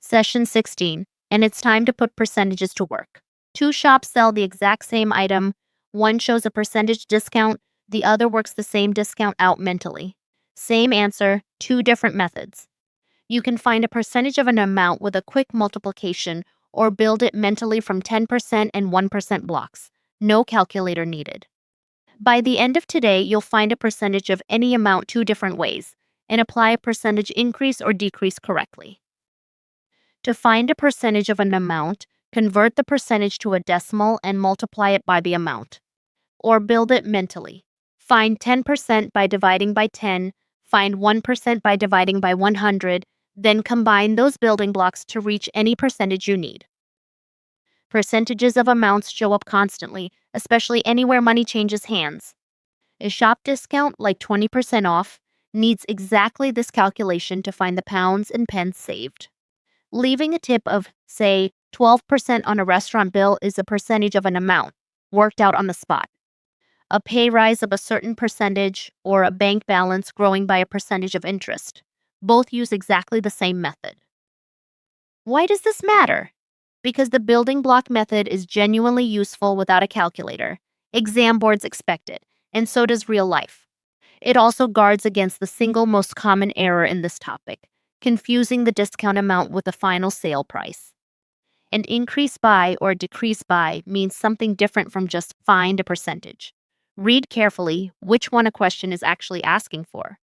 Session 16, and it's time to put percentages to work. Two shops sell the exact same item. One shows a percentage discount, the other works the same discount out mentally. Same answer, two different methods. You can find a percentage of an amount with a quick multiplication or build it mentally from 10% and 1% blocks. No calculator needed. By the end of today, you'll find a percentage of any amount two different ways and apply a percentage increase or decrease correctly. To find a percentage of an amount, convert the percentage to a decimal and multiply it by the amount. Or build it mentally. Find 10% by dividing by 10, find 1% by dividing by 100, then combine those building blocks to reach any percentage you need. Percentages of amounts show up constantly, especially anywhere money changes hands. A shop discount, like 20% off, needs exactly this calculation to find the pounds and pence saved. Leaving a tip of, say, 12% on a restaurant bill is a percentage of an amount, worked out on the spot. A pay rise of a certain percentage, or a bank balance growing by a percentage of interest. Both use exactly the same method. Why does this matter? Because the building block method is genuinely useful without a calculator. Exam boards expect it, and so does real life. It also guards against the single most common error in this topic, confusing the discount amount with the final sale price. And increase by or decrease by means something different from just find a percentage. Read carefully which one a question is actually asking for.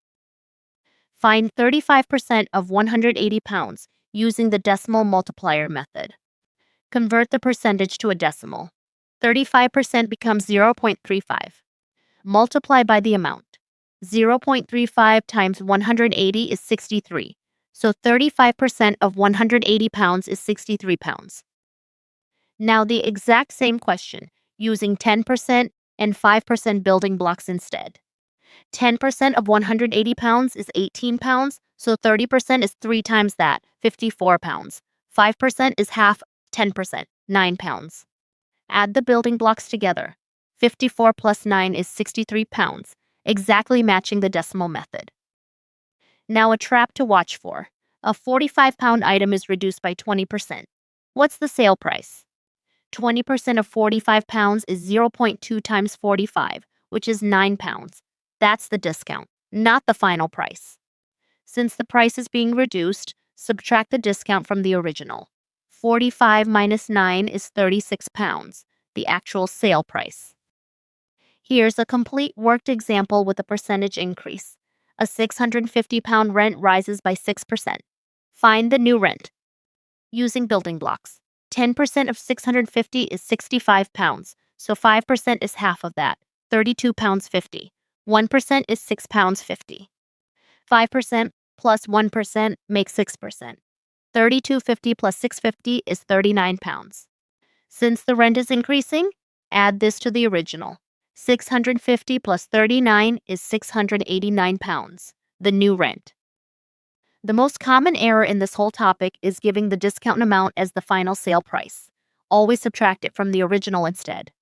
Find 35% of 180 pounds using the decimal multiplier method. Convert the percentage to a decimal. 35% becomes 0.35. Multiply by the amount. 0.35 times 180 is 63. So 35% of 180 pounds is 63 pounds. Now the exact same question, using 10% and 5% building blocks instead. 10% of 180 pounds is 18 pounds, so 30% is 3 times that, 54 pounds. 5% is half 10%, 9 pounds. Add the building blocks together. 54 plus 9 is 63 pounds, exactly matching the decimal method. Now a trap to watch for. A 45-pound item is reduced by 20%. What's the sale price? 20% of 45 pounds is 0.2 times 45, which is 9 pounds. That's the discount, not the final price. Since the price is being reduced, subtract the discount from the original. 45 minus 9 is 36 pounds, the actual sale price. Here's a complete worked example with a percentage increase. A 650-pound rent rises by 6%. Find the new rent. Using building blocks. 10% of 650 is 65 pounds, so 5% is half of that, 32 pounds 50. 1% is 6 pounds 50. 5% plus 1% makes 6%. 32.50 plus 650 is 39 pounds. Since the rent is increasing, add this to the original. 650 plus 39 is 689 pounds, the new rent. The most common error in this whole topic is giving the discount amount as the final sale price. Always subtract it from the original instead.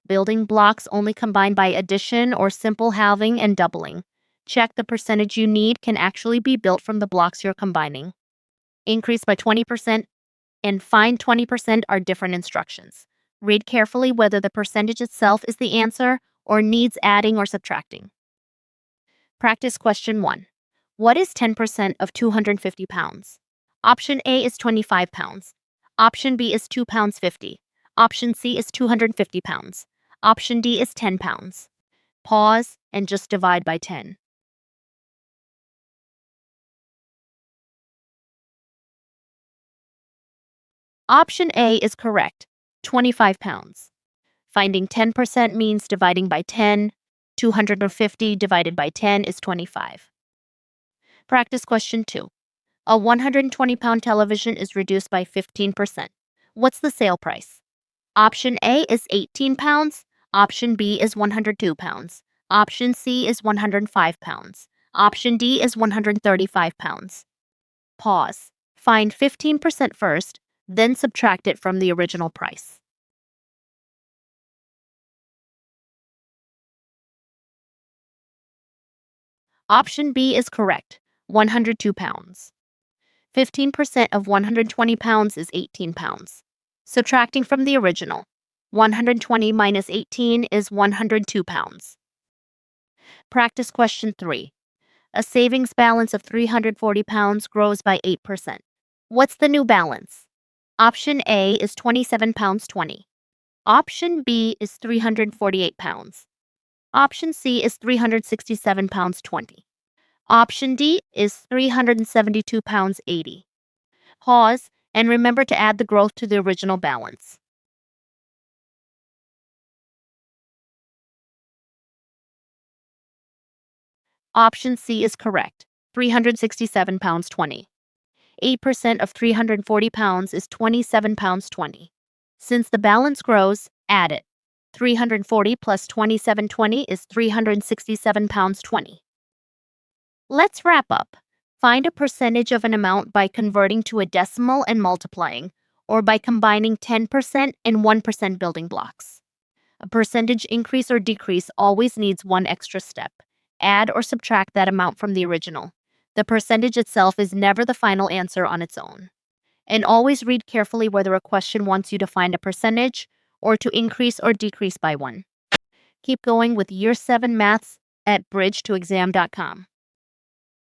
Building blocks only combine by addition or simple halving and doubling. Check the percentage you need can actually be built from the blocks you're combining. Increase by 20% and find 20% are different instructions. Read carefully whether the percentage itself is the answer or needs adding or subtracting. Practice question 1. What is 10% of 250 pounds? Option A is 25 pounds. Option B is 2 pounds 50. Option C is 250 pounds. Option D is 10 pounds. Pause and just divide by 10. Option A is correct, 25 pounds. Finding 10% means dividing by 10. 250 divided by 10 is 25. Practice question 2. A 120-pound television is reduced by 15%. What's the sale price? Option A is 18 pounds. Option B is 102 pounds. Option C is 105 pounds. Option D is 135 pounds. Pause. Find 15% first, then subtract it from the original price. Option B is correct, 102 pounds. 15% of 120 pounds is 18 pounds. Subtracting from the original, 120 minus 18 is 102 pounds. Practice question 3. A savings balance of 340 pounds grows by 8%. What's the new balance? Option A is 27 pounds 20. Option B is 348 pounds. Option C is 367 pounds 20. Option D is 372 pounds 80. Pause and remember to add the growth to the original balance. Option C is correct. 367 pounds 20. 8% of 340 pounds is 27 pounds 20. Since the balance grows, add it. 340 plus 2720 is 367 pounds 20. Let's wrap up. Find a percentage of an amount by converting to a decimal and multiplying, or by combining 10% and 1% building blocks. A percentage increase or decrease always needs one extra step. Add or subtract that amount from the original. The percentage itself is never the final answer on its own. And always read carefully whether a question wants you to find a percentage or to increase or decrease by one. Keep going with Year 7 Maths at bridgetoexam.com.